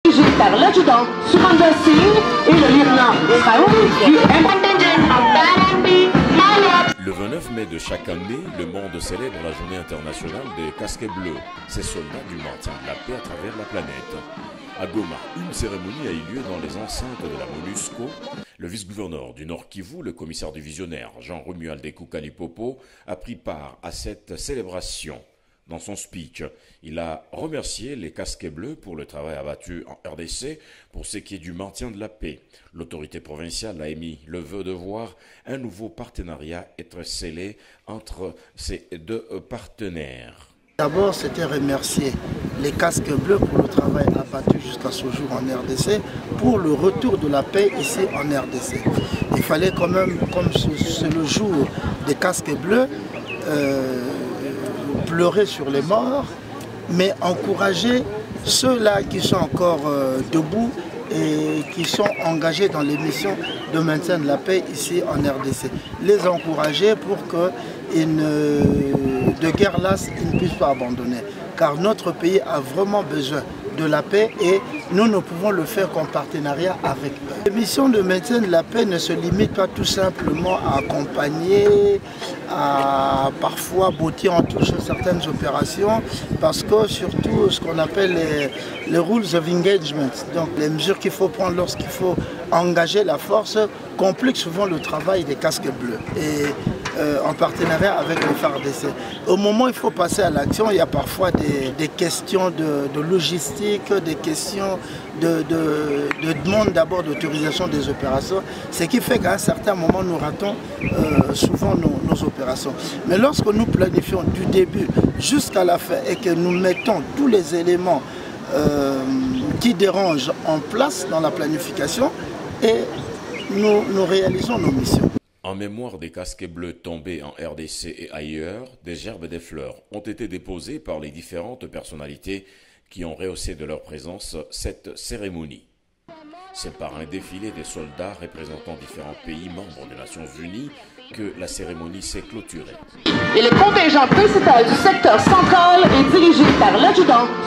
dirigé par l'adjudant Surinder Singh et le lieutenant Raoul du Le 29 mai de chaque année, le monde célèbre la journée internationale des casques bleus, ces soldats du maintien de la paix à travers la planète. À Goma, une cérémonie a eu lieu dans les enceintes de la MONUSCO. Le vice-gouverneur du Nord Kivu, le commissaire divisionnaire Jean-Romuald Koukalipopo, a pris part à cette célébration. Dans son speech, il a remercié les casques bleus pour le travail abattu en RDC pour ce qui est du maintien de la paix. L'autorité provinciale a émis le vœu de voir un nouveau partenariat être scellé entre ces deux partenaires. D'abord, c'était remercier les casques bleus pour le travail abattu jusqu'à ce jour en RDC, pour le retour de la paix ici en RDC. Il fallait quand même, comme c'est le jour des casques bleus, pleurer sur les morts, mais encourager ceux-là qui sont encore debout et qui sont engagés dans les missions de maintien de la paix ici en RDC. Les encourager pour que de guerre lasse, ils ne puissent pas abandonner. Car notre pays a vraiment besoin de la paix et nous ne pouvons le faire qu'en partenariat avec eux. Les missions de maintien de la paix ne se limitent pas tout simplement à accompagner, à parfois botter en touche certaines opérations, parce que surtout ce qu'on appelle les rules of engagement, donc les mesures qu'il faut prendre lorsqu'il faut engager la force, compliquent souvent le travail des casques bleus. Et en partenariat avec le FARDC. Au moment où il faut passer à l'action, il y a parfois des questions de logistique, des questions de demande d'abord d'autorisation des opérations, ce qui fait qu'à un certain moment, nous ratons souvent nos opérations. Mais lorsque nous planifions du début jusqu'à la fin et que nous mettons tous les éléments qui dérangent en place dans la planification, et nous réalisons nos missions. En mémoire des casques bleus tombés en RDC et ailleurs, des gerbes et des fleurs ont été déposées par les différentes personnalités qui ont rehaussé de leur présence cette cérémonie. C'est par un défilé des soldats représentant différents pays membres des Nations Unies que la cérémonie s'est clôturée. Et le contingent principal du secteur Sankol est dirigé par l'adjudant